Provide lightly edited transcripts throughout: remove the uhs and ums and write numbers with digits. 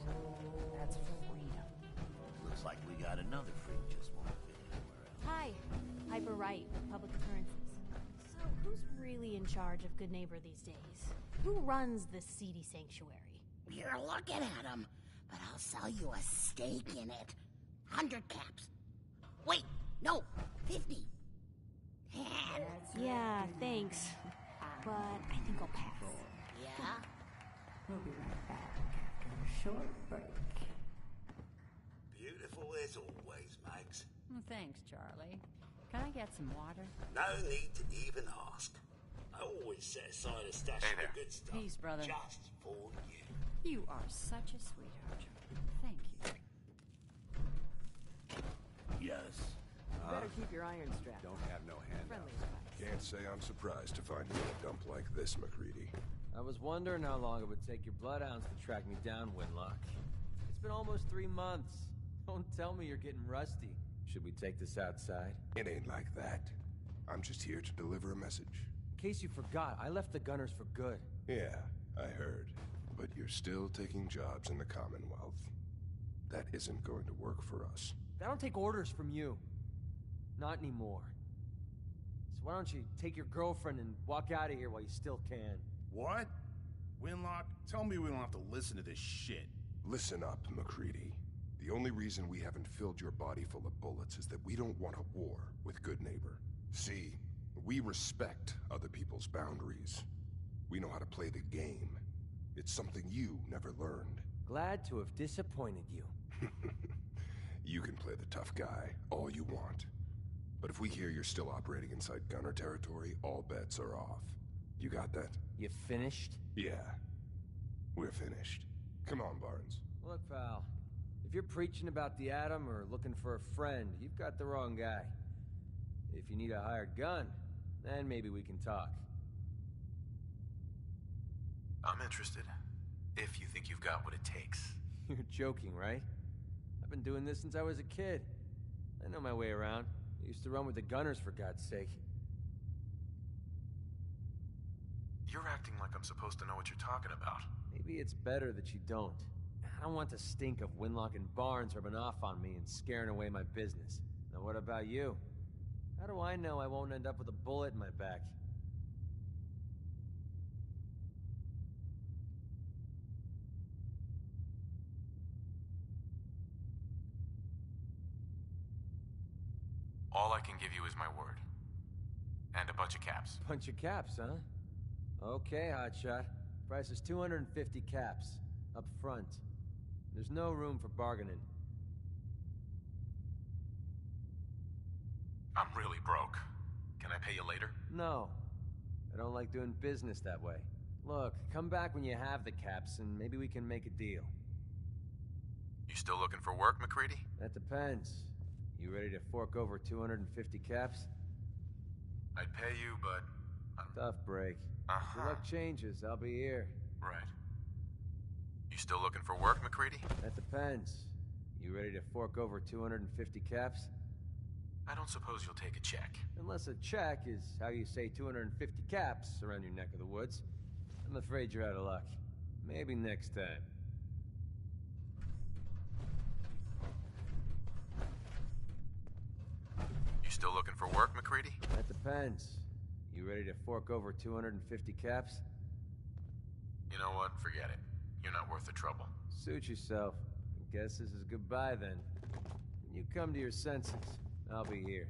that? That's freedom. Looks like we got another freak just won't fit anywhere else. Hi, Piper Wright with Public Occurrences. So, who's really in charge of Good Neighbor these days? Who runs this seedy sanctuary? You're looking at him, but I'll sell you a stake in it. 100 caps. Wait, no, 50. Yeah, thanks. But I think I'll pass. Yeah? We'll be right back after a short break. Beautiful as always, Max. Thanks, Charlie. Can I get some water? No need to even ask. I always set aside a stash of the good stuff. Peace, brother. Just for you. You are such a sweetheart, Charlie. Thank you. Yes. You better keep your iron strapped. Don't have no handouts. Friendly advice. Can't say I'm surprised to find you in a dump like this, McCready. I was wondering how long it would take your bloodhounds to track me down, Winlock. It's been almost 3 months. Don't tell me you're getting rusty. Should we take this outside? It ain't like that. I'm just here to deliver a message. In case you forgot, I left the Gunners for good. Yeah, I heard. But you're still taking jobs in the Commonwealth. That isn't going to work for us. I don't take orders from you. Not anymore. So why don't you take your girlfriend and walk out of here while you still can? What? Winlock, tell me we don't have to listen to this shit. Listen up, McCready. The only reason we haven't filled your body full of bullets is that we don't want a war with Good Neighbor. See, we respect other people's boundaries. We know how to play the game. It's something you never learned. Glad to have disappointed you. You can play the tough guy all you want. But if we hear you're still operating inside Gunner territory, all bets are off. You got that? You finished? Yeah. We're finished. Come on, Barnes. Look, pal. If you're preaching about the Atom or looking for a friend, you've got the wrong guy. If you need a hired gun, then maybe we can talk. I'm interested. If you think you've got what it takes. You're joking, right? I've been doing this since I was a kid. I know my way around. I used to run with the Gunners, for God's sake. You're acting like I'm supposed to know what you're talking about. Maybe it's better that you don't. I don't want the stink of Winlock and Barnes rubbing off on me and scaring away my business. Now what about you? How do I know I won't end up with a bullet in my back? All I can give you is my word. And a bunch of caps. Bunch of caps, huh? Okay, hotshot. Price is 250 caps. Up front. There's no room for bargaining. I'm really broke. Can I pay you later? No. I don't like doing business that way. Look, come back when you have the caps and maybe we can make a deal. You still looking for work, McCready? That depends. You ready to fork over 250 caps? I'd pay you, but... Tough break. If your luck changes, I'll be here. Right. You still looking for work, McCready? That depends. You ready to fork over 250 caps? I don't suppose you'll take a check. Unless a check is how you say 250 caps around your neck of the woods. I'm afraid you're out of luck. Maybe next time. You still looking for work, McCready? That depends. You ready to fork over 250 caps? You know what? Forget it. You're not worth the trouble. Suit yourself. I guess this is goodbye then. When you come to your senses, I'll be here.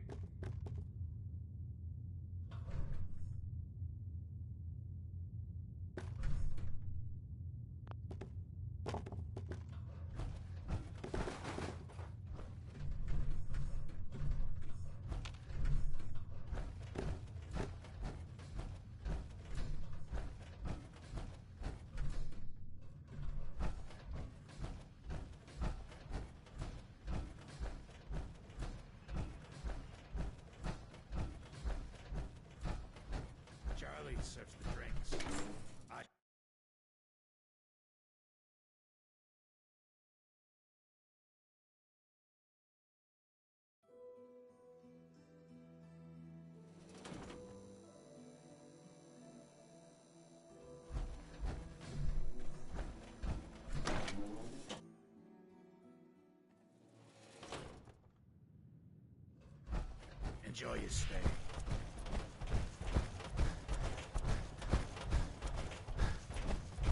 enjoy your stay.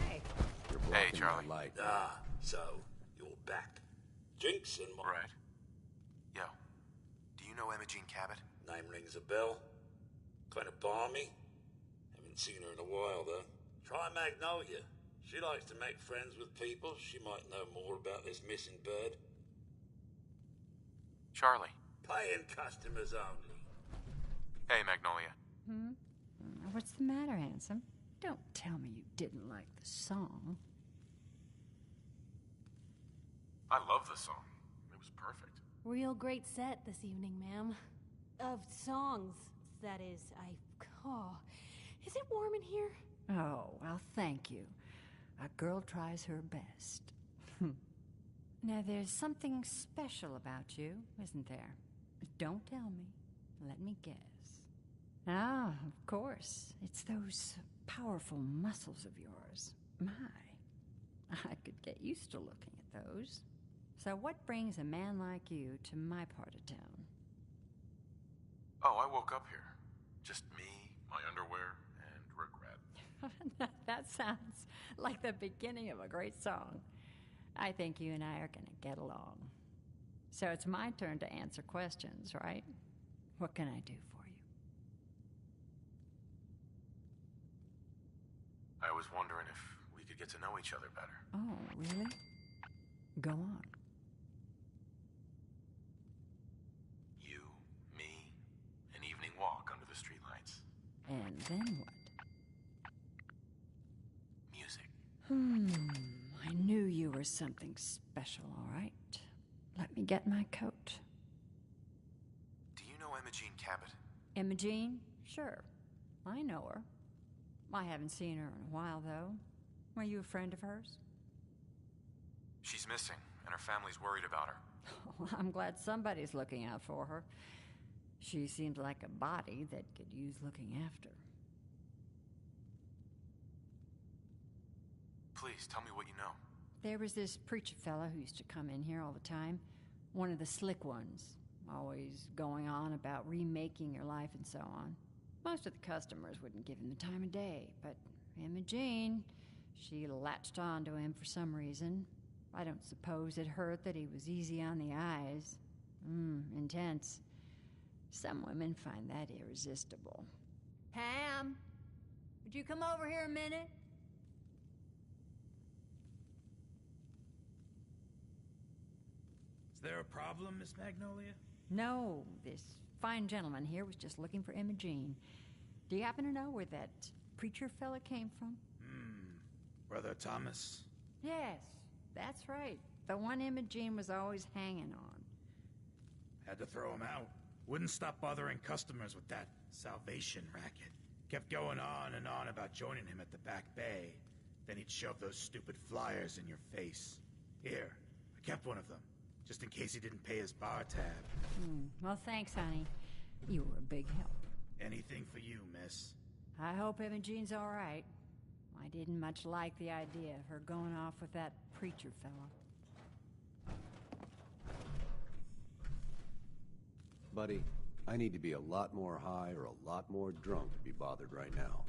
Hey. You're Hey, blocking Charlie. my light. Ah, so, you're back. Jinx and my... Right. Yo, do you know Imogene Cabot? Name rings a bell. Kind of balmy. Haven't seen her in a while, though. Try Magnolia. She likes to make friends with people. She might know more about this missing bird. Charlie. Paying customers only. Hey, Magnolia. What's the matter, handsome? Don't tell me you didn't like the song. I love the song. It was perfect. Real great set this evening, ma'am. Of songs, that is. Oh, is it warm in here? Oh, well, thank you. A girl tries her best. Now, there's something special about you, isn't there? Don't tell me. Let me guess. Ah, of course. It's those powerful muscles of yours. My, I could get used to looking at those. So what brings a man like you to my part of town? Oh, I woke up here. Just me, my underwear, and regret. That sounds like the beginning of a great song. I think you and I are going to get along. So it's my turn to answer questions, right? What can I do for you? I was wondering if we could get to know each other better. Oh, really? Go on. You, me, an evening walk under the streetlights. And then what? Music. I knew you were something special, all right. Let me get my coat. Do you know Imogene Cabot? Imogene? Sure. I know her. I haven't seen her in a while, though. Were you a friend of hers? She's missing, and her family's worried about her. Well, I'm glad somebody's looking out for her. She seems like a body that could use looking after. Please, tell me what you know. There was this preacher fella who used to come in here all the time. One of the slick ones. Always going on about remaking your life and so on. Most of the customers wouldn't give him the time of day, but Imogene, she latched on to him for some reason. I don't suppose it hurt that he was easy on the eyes. Intense. Some women find that irresistible. Pam, would you come over here a minute? Is there a problem, Miss Magnolia? No, this fine gentleman here was just looking for Imogene. Do you happen to know where that preacher fella came from? Brother Thomas? Yes, that's right. The one Imogene was always hanging on. Had to throw him out. Wouldn't stop bothering customers with that salvation racket. Kept going on and on about joining him at the back bay. Then he'd shove those stupid flyers in your face. Here, I kept one of them, just in case he didn't pay his bar tab. Well, thanks, honey. You were a big help. Anything for you, miss. I hope Imogene's all right. I didn't much like the idea of her going off with that preacher fella. Buddy, I need to be a lot more high or a lot more drunk to be bothered right now.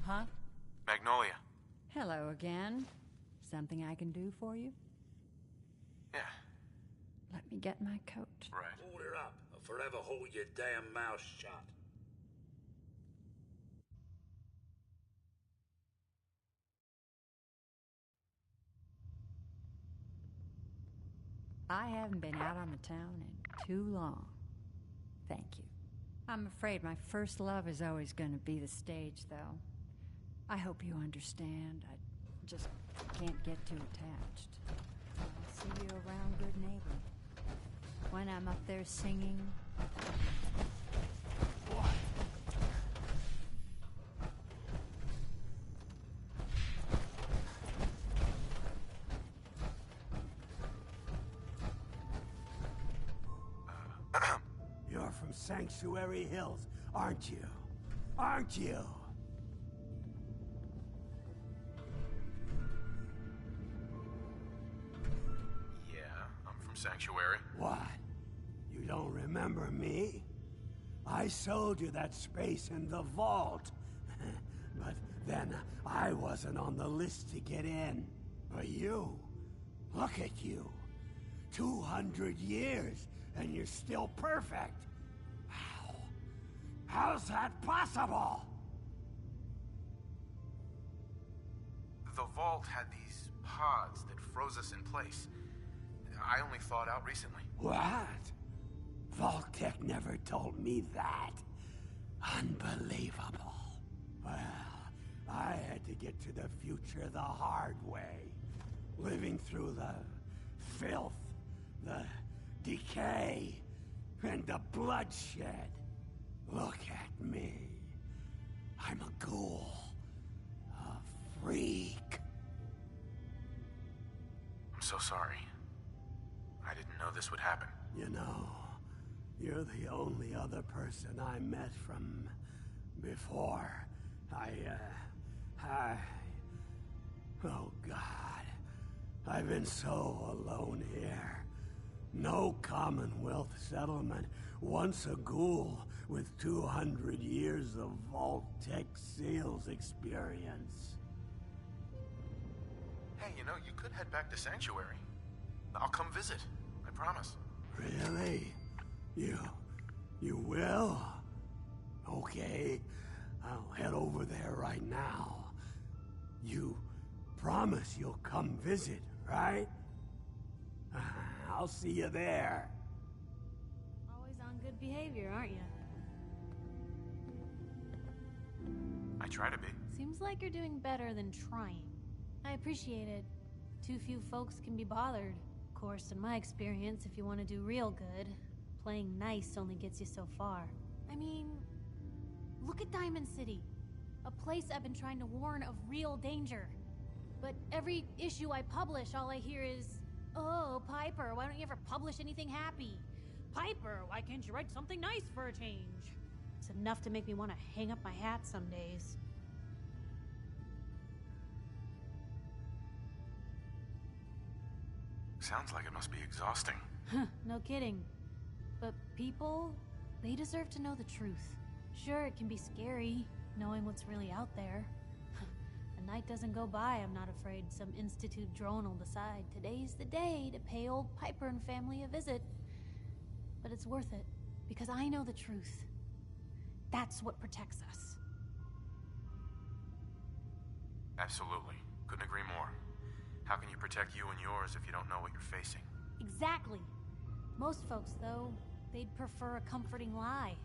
Huh? Magnolia. Hello again. Something I can do for you? Yeah, Let me get my coat. right. Order up, or forever hold your damn mouth shut. I haven't been out on the town in too long. Thank you. I'm afraid my first love is always going to be the stage, though. I hope you understand. I just can't get too attached. I'll see you around, good neighbor. When I'm up there singing. You're from Sanctuary Hills, aren't you? Aren't you? Yeah, I'm from Sanctuary. What? You don't remember me? I sold you that space in the vault. But then I wasn't on the list to get in. But you, look at you. 200 years, and you're still perfect. How? How's that possible? The vault had these pods that froze us in place. I only thawed out recently. What? Vault-Tec never told me that. Unbelievable. Well, I had to get to the future the hard way. Living through the filth, the decay, and the bloodshed. Look at me. I'm a ghoul. A freak. I'm so sorry. I didn't know this would happen. You know, you're the only other person I met from before. Oh God. I've been so alone here. No Commonwealth settlement. Once a ghoul with 200 years of Vault-Tec sales experience. Hey, you know, you could head back to Sanctuary. I'll come visit. I promise. Really? You will? Okay. I'll head over there right now. You promise you'll come visit, right? I'll see you there. Always on good behavior, aren't you? I try to be. Seems like you're doing better than trying. I appreciate it. Too few folks can be bothered. Of course, in my experience, if you want to do real good, playing nice only gets you so far. I mean, look at Diamond City. A place I've been trying to warn of real danger. But every issue I publish, all I hear is, "Oh, Piper, why don't you ever publish anything happy? Piper, why can't you write something nice for a change?" It's enough to make me want to hang up my hat some days. Sounds like it must be exhausting. No kidding. But people, they deserve to know the truth. Sure, it can be scary, knowing what's really out there. A night doesn't go by, I'm not afraid some Institute drone will decide today's the day to pay old Piper and family a visit. But it's worth it, because I know the truth. That's what protects us. Absolutely. Couldn't agree more. How can you protect you and yours if you don't know what you're facing? Exactly. Most folks, though, they'd prefer a comforting lie.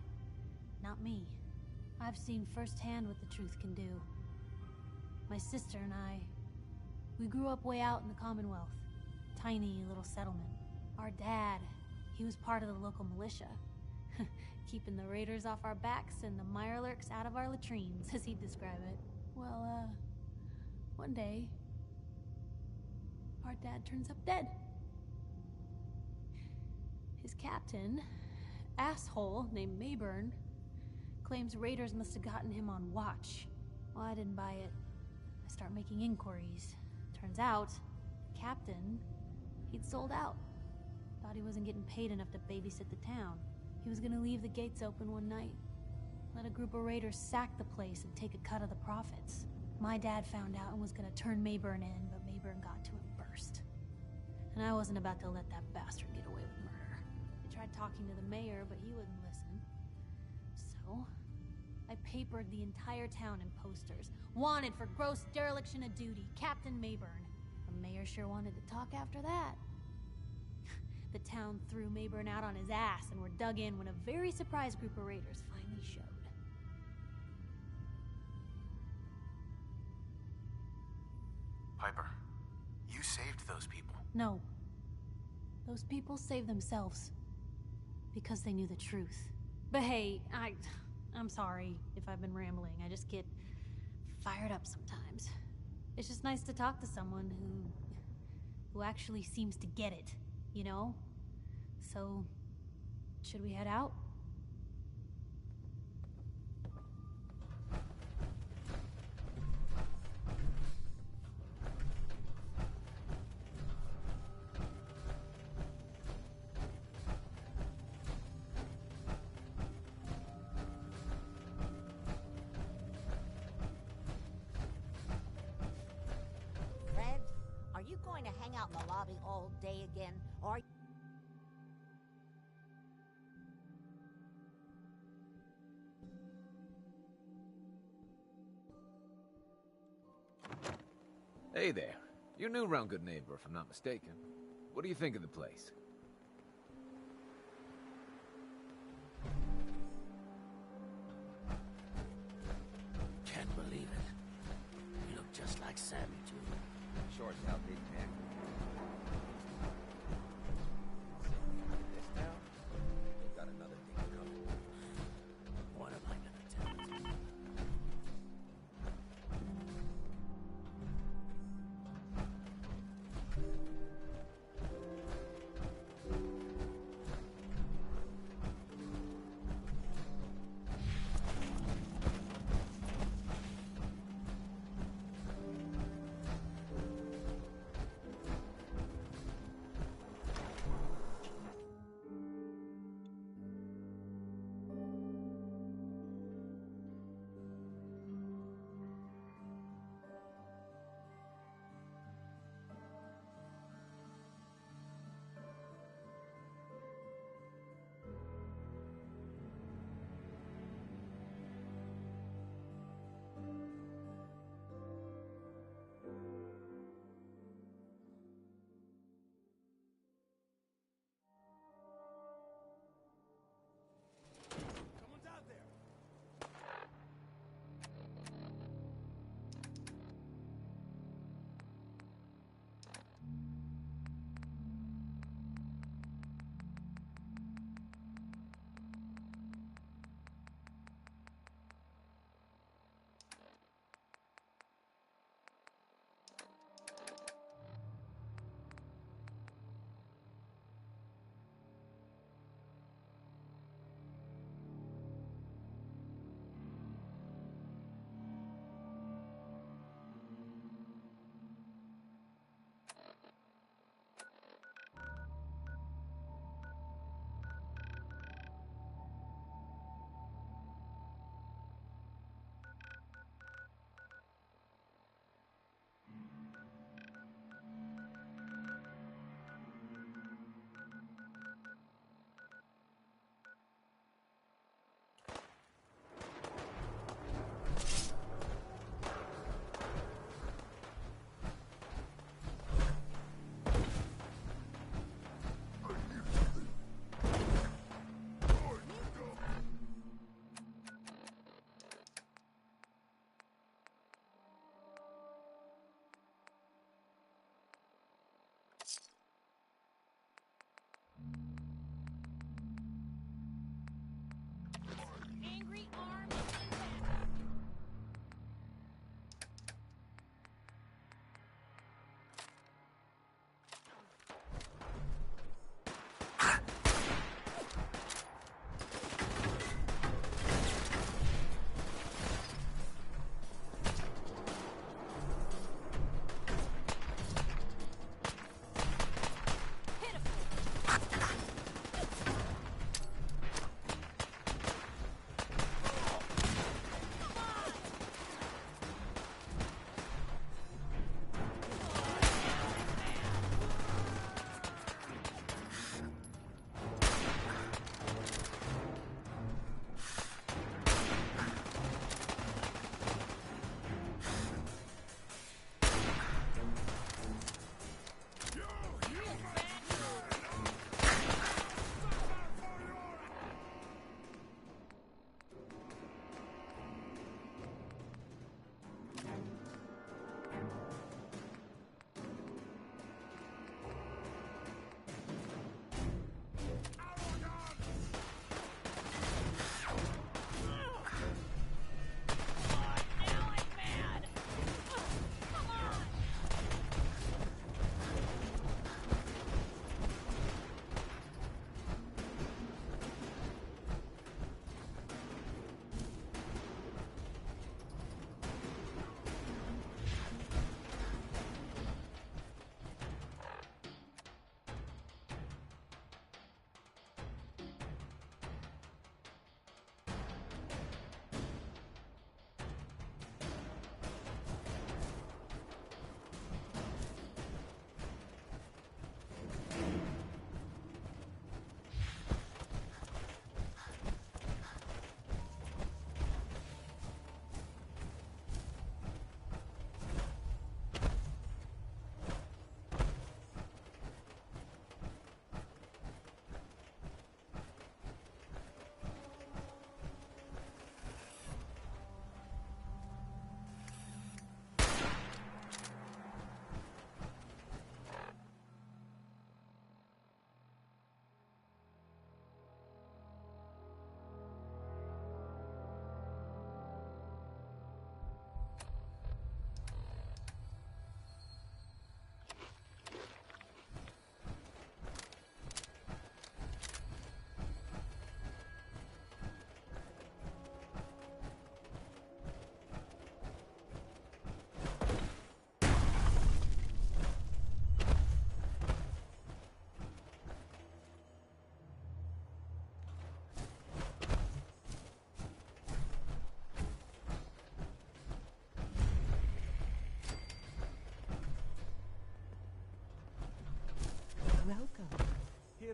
Not me. I've seen firsthand what the truth can do. My sister and I, we grew up way out in the Commonwealth. Tiny little settlement. Our dad, he was part of the local militia. Keeping the raiders off our backs and the mirelurks out of our latrines, as he'd describe it. Well, one day, our dad turns up dead. His captain, asshole named Mayburn, claims raiders must have gotten him on watch. Well, I didn't buy it. I start making inquiries. Turns out, the captain, he'd sold out. Thought he wasn't getting paid enough to babysit the town. He was gonna leave the gates open one night. Let a group of raiders sack the place and take a cut of the profits. My dad found out and was gonna turn Mayburn in, but Mayburn got to him first. And I wasn't about to let that bastard get away with murder. I tried talking to the mayor, but he wouldn't listen. So, I papered the entire town in posters. Wanted for gross dereliction of duty, Captain Mayburn. The mayor sure wanted to talk after that. The town threw Mayburn out on his ass and were dug in when a very surprised group of raiders finally showed. Piper, you saved those people. No. Those people saved themselves. Because they knew the truth. But hey, I'm sorry if I've been rambling. I just get fired up sometimes. It's just nice to talk to someone who actually seems to get it, you know? So, should we head out? old day again, or... Hey there. You're new around Good Neighbor, if I'm not mistaken. What do you think of the place? Can't believe it. You look just like Sammy, too. Shorts out, big man. This town? They've got another thing coming. What am I gonna tell you?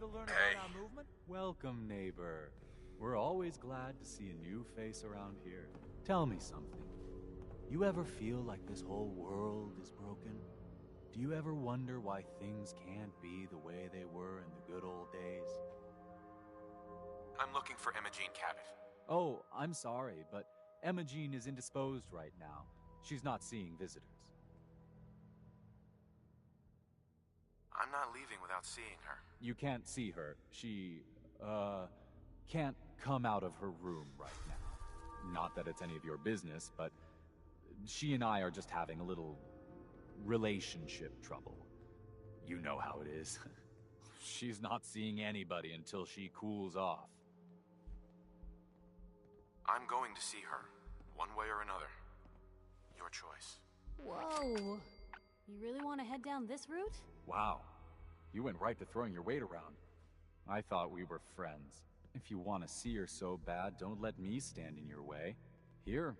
to learn Hey. about our movement? Welcome, neighbor. We're always glad to see a new face around here. Tell me something. You ever feel like this whole world is broken? Do you ever wonder why things can't be the way they were in the good old days? I'm looking for Imogene Cabot. Oh, I'm sorry, but Emma Jean is indisposed right now. She's not seeing visitors. I'm not leaving without seeing her. You can't see her. She, can't come out of her room right now. Not that it's any of your business, but she and I are just having a little relationship trouble. You know how it is. She's not seeing anybody until she cools off. I'm going to see her, one way or another. Your choice. Whoa. You really want to head down this route? Wow. You went right to throwing your weight around. I thought we were friends. If you want to see her so bad, don't let me stand in your way. Here,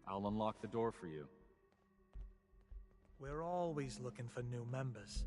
I'll unlock the door for you. We're always looking for new members.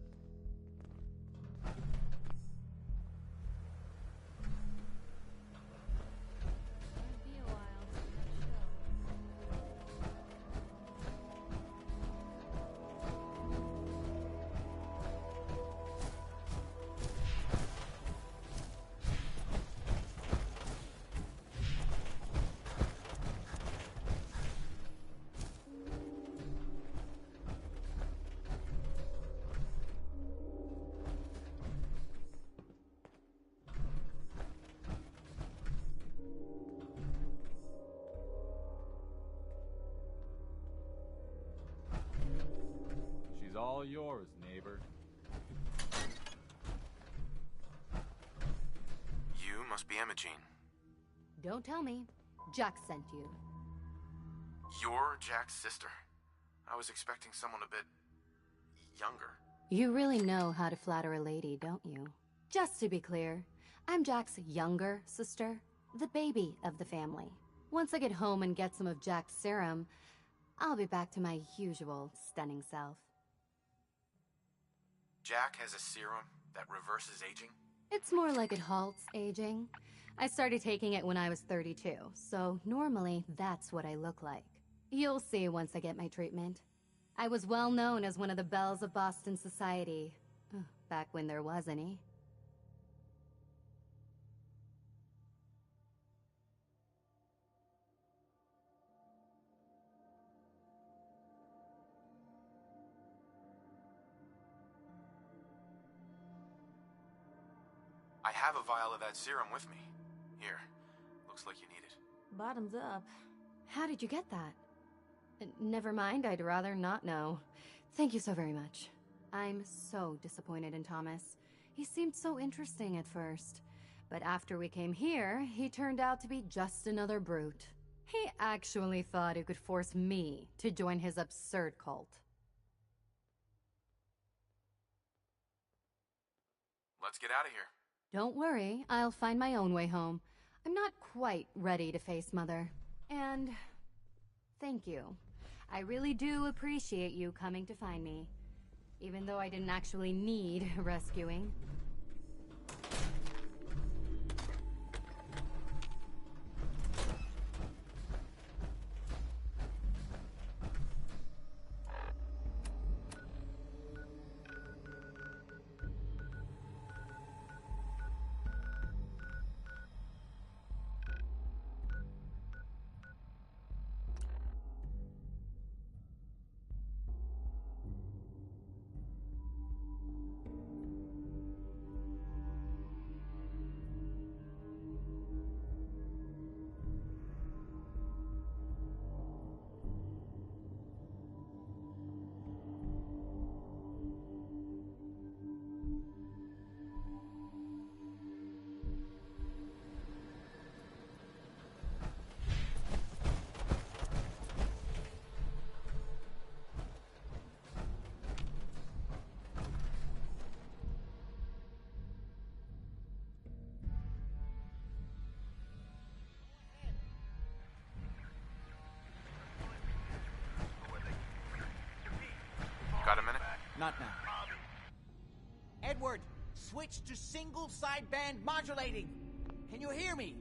She's all yours, neighbor. You must be Imogene. Don't tell me. Jack sent you. You're Jack's sister. I was expecting someone a bit younger. You really know how to flatter a lady, don't you? Just to be clear, I'm Jack's younger sister, the baby of the family. Once I get home and get some of Jack's serum, I'll be back to my usual stunning self. Jack has a serum that reverses aging? It's more like it halts aging. I started taking it when I was 32, so normally that's what I look like. You'll see once I get my treatment. I was well known as one of the belles of Boston society, back when there was any. I have a vial of that serum with me. Here. Looks like you need it. Bottoms up. How did you get that? Never mind, I'd rather not know. Thank you so very much. I'm so disappointed in Thomas. He seemed so interesting at first. But after we came here, he turned out to be just another brute. He actually thought he could force me to join his absurd cult. Let's get out of here. Don't worry, I'll find my own way home. I'm not quite ready to face Mother. And thank you. I really do appreciate you coming to find me, even though I didn't actually need rescuing. Got a minute? Not now. Edward, switch switch to single sideband modulating. Can you hear me?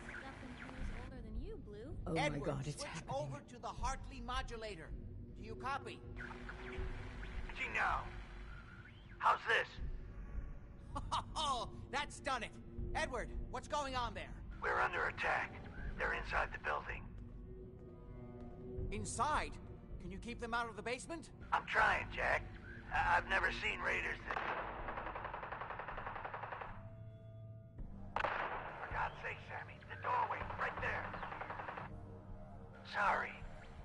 Nothing who's older than you, Blue. Oh Edward, my God, it's switch happening. over to the Hartley modulator. Do you copy? now. How's this? Oh, that's done it. Edward, what's going on there? We're under attack. They're inside the building. Inside? Can you keep them out of the basement? I'm trying, Jack. I've never seen raiders that... For God's sake, Sammy, the doorway, right there. Sorry.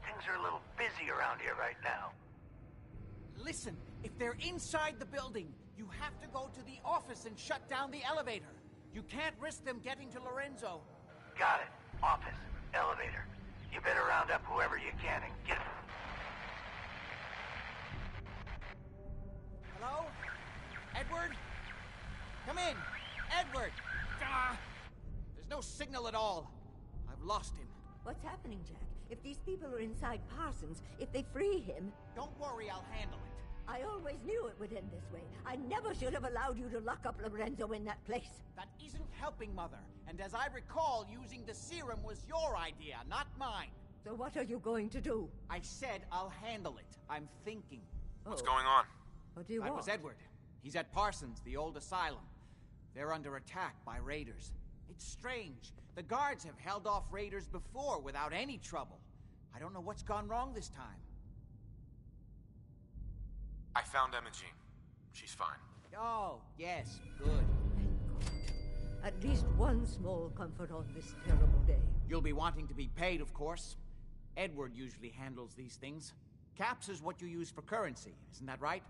Things are a little busy around here right now. Listen, if they're inside the building, you have to go to the office and shut down the elevator. You can't risk them getting to Lorenzo. Got it. Office. Elevator. You better round up whoever you can and get... Hello? Edward? Come in. Edward! Ah! There's no signal at all. I've lost him. What's happening, Jack? If these people are inside Parsons, if they free him... Don't worry, I'll handle it. I always knew it would end this way. I never should have allowed you to lock up Lorenzo in that place. That isn't helping, Mother. And as I recall, using the serum was your idea, not mine. So what are you going to do? I said I'll handle it. I'm thinking. What's going on? What do you want? That was Edward. He's at Parsons, the old asylum. They're under attack by raiders. It's strange. The guards have held off raiders before without any trouble. I don't know what's gone wrong this time. I found Imogene. She's fine. Oh, yes, good. At least one small comfort on this terrible day. You'll be wanting to be paid, of course. Edward usually handles these things. Caps is what you use for currency, isn't that right?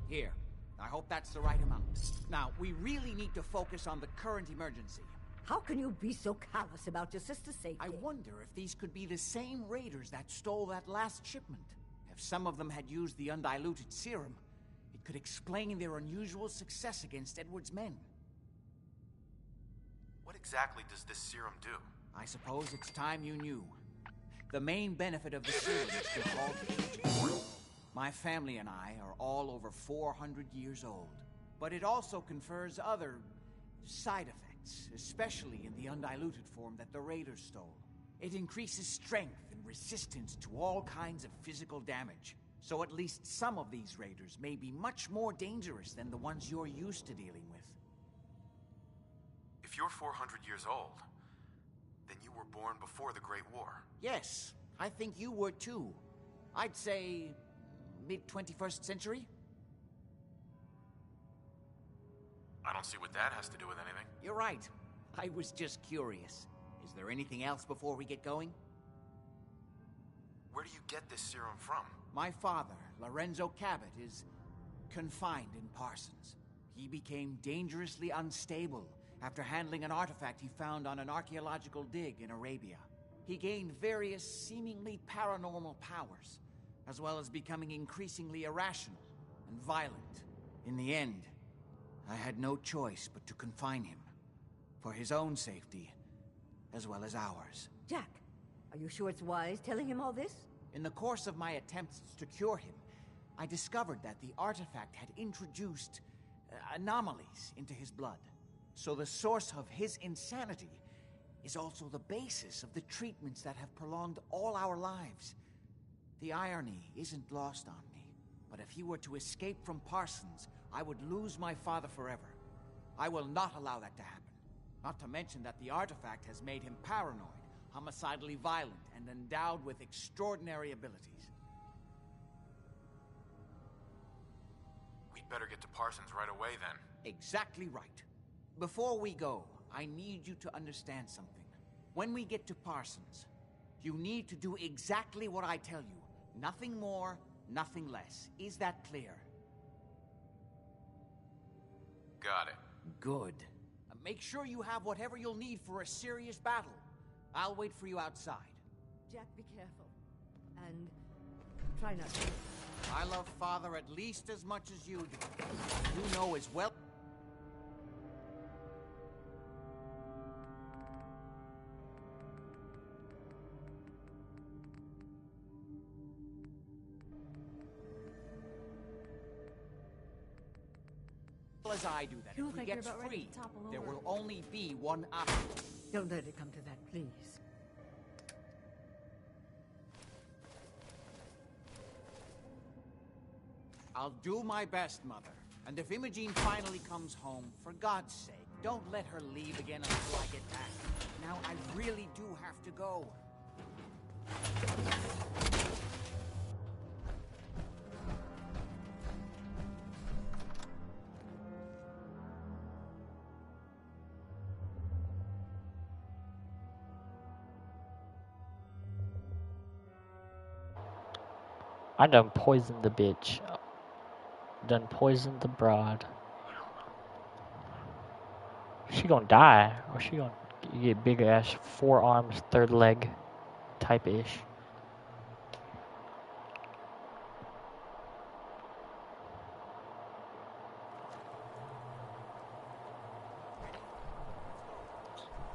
Here, I hope that's the right amount. Now, we really need to focus on the current emergency. How can you be so callous about your sister's safety? I wonder if these could be the same raiders that stole that last shipment. If some of them had used the undiluted serum, it could explain their unusual success against Edward's men. What exactly does this serum do? I suppose it's time you knew. The main benefit of the serum is to halt aging. My family and I are all over 400 years old. But it also confers other side effects, especially in the undiluted form that the raiders stole. It increases strength and resistance to all kinds of physical damage. So at least some of these raiders may be much more dangerous than the ones you're used to dealing with. If you're 400 years old, then you were born before the Great War. Yes, I think you were too. I'd say mid-21st century? I don't see what that has to do with anything. You're right. I was just curious. Is there anything else before we get going? Where do you get this serum from? My father, Lorenzo Cabot, is confined in Parsons. He became dangerously unstable after handling an artifact he found on an archaeological dig in Arabia. He gained various seemingly paranormal powers, as well as becoming increasingly irrational and violent. In the end, I had no choice but to confine him, for his own safety, as well as ours. Jack, are you sure it's wise telling him all this? In the course of my attempts to cure him, I discovered that the artifact had introduced anomalies into his blood. So the source of his insanity is also the basis of the treatments that have prolonged all our lives. The irony isn't lost on me, but if he were to escape from Parsons, I would lose my father forever. I will not allow that to happen. Not to mention that the artifact has made him paranoid, homicidally violent, and endowed with extraordinary abilities. We'd better get to Parsons right away, then. Exactly right. Before we go, I need you to understand something. When we get to Parsons, you need to do exactly what I tell you. Nothing more, nothing less. Is that clear? Got it. Good. Make sure you have whatever you'll need for a serious battle. I'll wait for you outside. Jack, be careful. And try not to. I love Father at least as much as you do. You know as well... as I do that You if look he like you're gets about ready free, to topple there over. will only be one option. Don't let it come to that, please. I'll do my best, Mother. And if Imogene finally comes home, for God's sake, don't let her leave again until I get back. Now I really do have to go. I done poisoned the bitch. Done poisoned the broad. She gonna die, or she gonna get big ass 4 arms, 3rd leg type ish.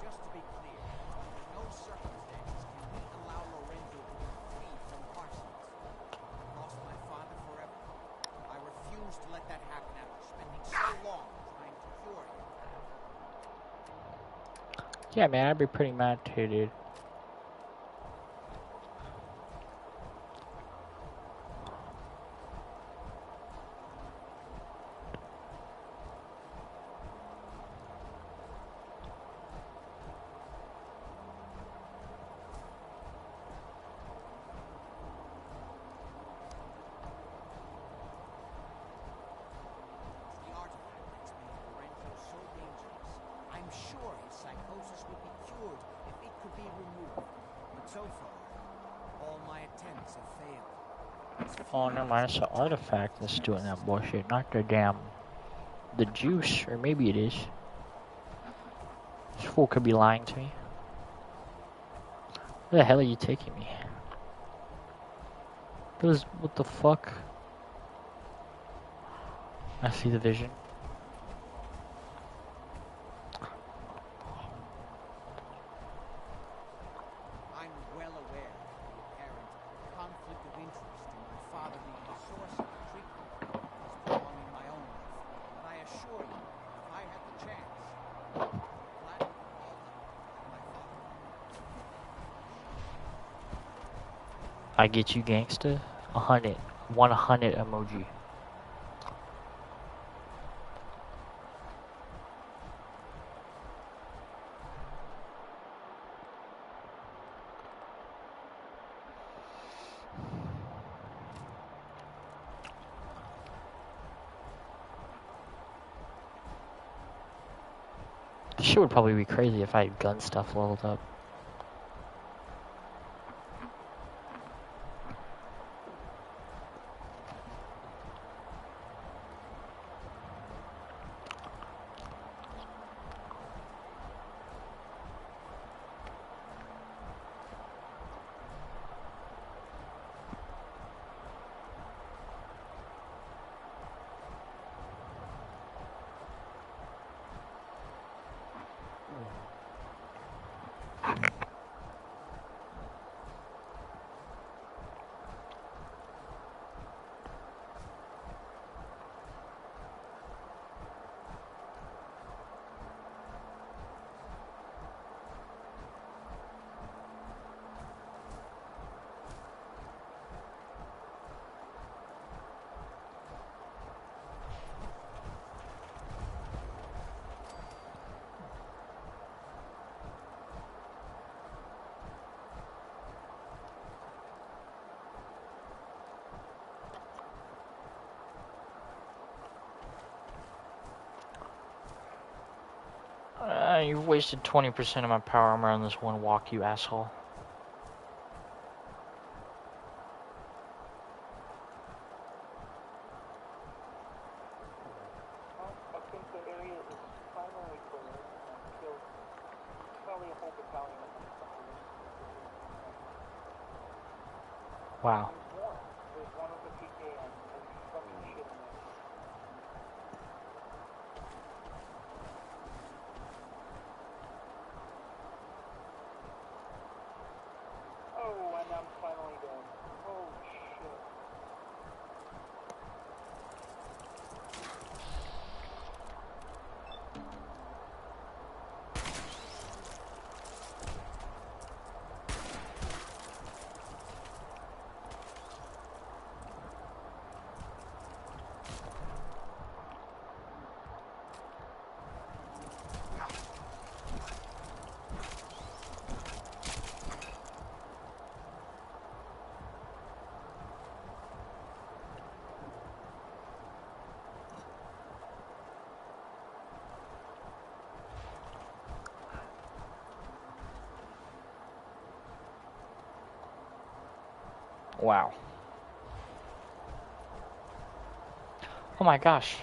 Just to be clear, under no circumstances can we allow Lorenzo to be free from Parsons. I lost my father forever. I refuse to let that happen after spending so long trying to cure him. Yeah, man, I'd be pretty mad too, dude. The artifact that's made Lorenzo so dangerous. I'm sure his psychosis would be cured if it could be removed. But so far, all my attempts have failed. Oh, never mind, it's an artifact that's doing that bullshit, not the damn... the juice, or maybe it is. This fool could be lying to me. Where the hell are you taking me? What the fuck? I see the vision. I'm well aware of the apparent conflict of interest in my father being the source of the treatment as prolonging my own life. But I assure you, if I had the chance, I'd gladly call my father. I get you, gangsta. 100 emoji. This shit would probably be crazy if I had gun stuff leveled up. You've wasted 20% of my power armor on this one walk, you asshole. I think the area is finally clear until probably a whole battalion of them. Wow. There's one of the PKMs and fucking shit in there. Oh, and I'm finally dead. Oh, shit. Wow. Oh my gosh.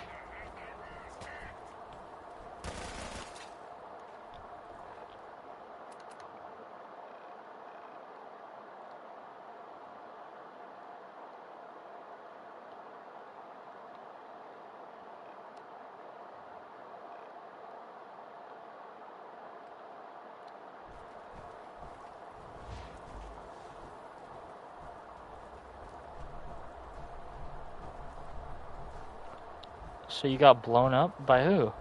So you got blown up by who?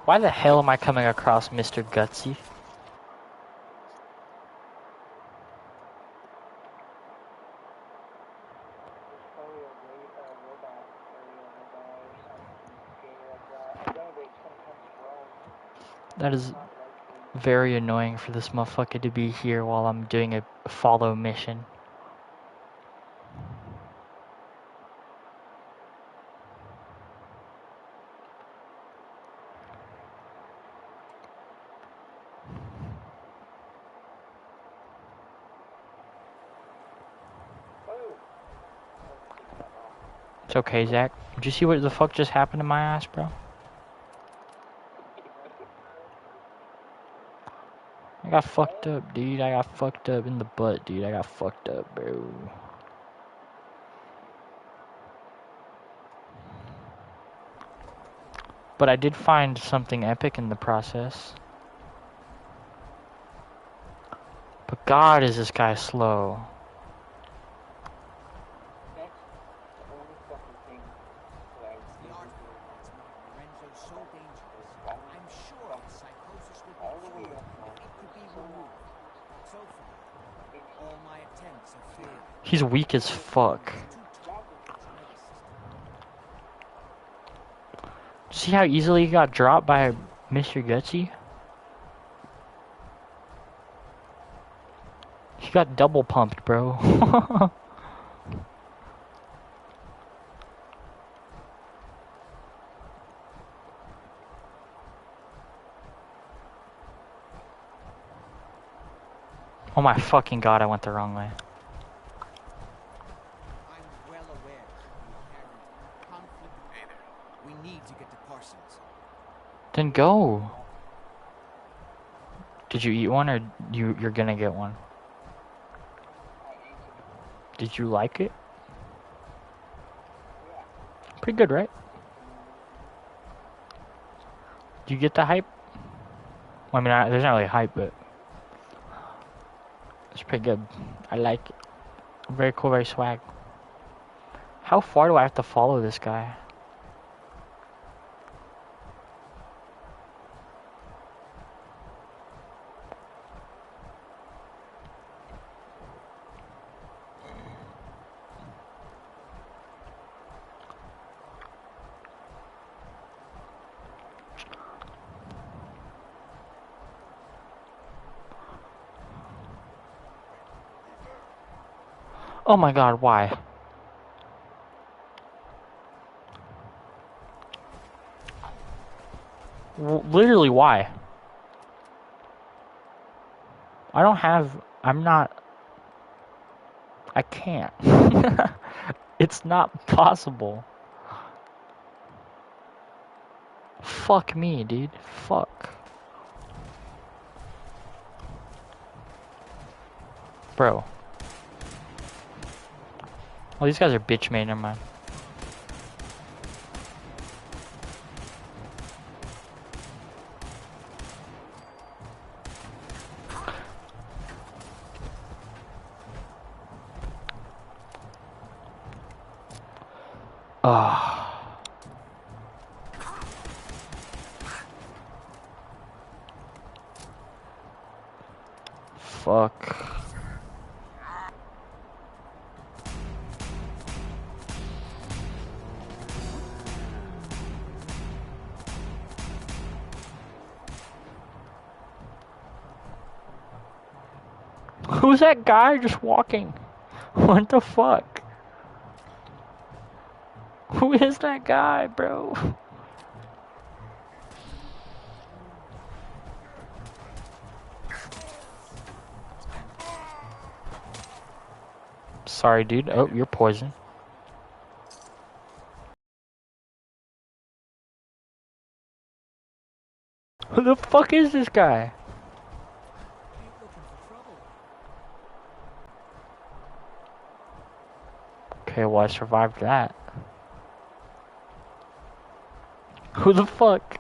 Why the hell am I coming across Mr. Gutsy? That is very annoying for this motherfucker to be here while I'm doing a follow mission. It's okay, Zach. Did you see what the fuck just happened to my ass, bro? I got fucked up, dude. I got fucked up in the butt, dude. I got fucked up, bro. But I did find something epic in the process. But God, is this guy slow. He's weak as fuck. See how easily he got dropped by Mr. Gutsy? He got double pumped, bro. Oh my fucking God, I went the wrong way. Then go. Did you eat one or you're gonna get one? Did you like it? Pretty good, right? Do you get the hype? Well, I mean, there's not really hype, but it's pretty good. I like it. Very cool, very swag. How far do I have to follow this guy? Oh my God, why? Literally, why? I can't. It's not possible. Fuck me, dude. Fuck. Bro. Oh, these guys are bitch made, never mind. Ah. Fuck. Who's that guy just walking? What the fuck? Who is that guy, bro? Sorry, dude. Oh, you're poisoned. Who the fuck is this guy? Okay, well, I survived that. Who the fuck?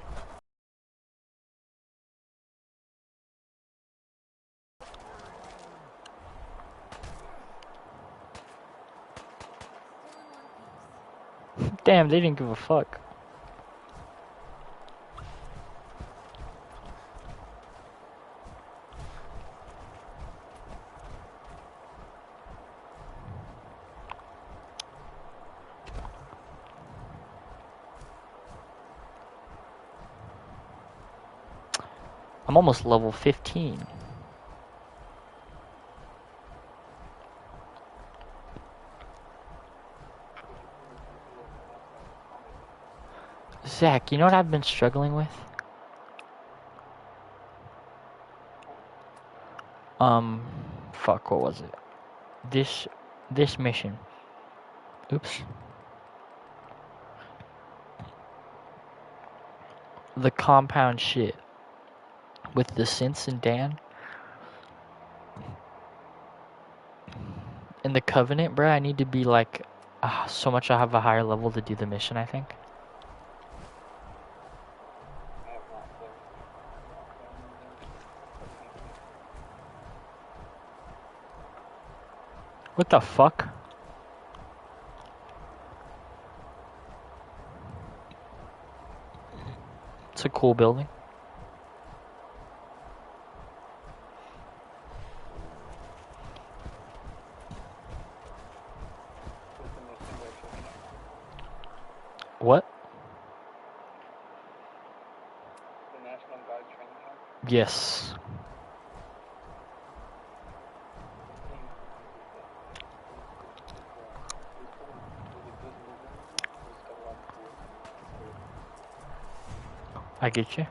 Damn, they didn't give a fuck. I'm almost level 15. Zach, you know what I've been struggling with? Fuck, what was it? This mission. Oops. The compound shit. With the synths and Dan. In the Covenant, bruh, I need to be like, so much I have a higher level to do the mission, I think. What the fuck? It's a cool building. What? The National Guard training camp? Yes. I get you.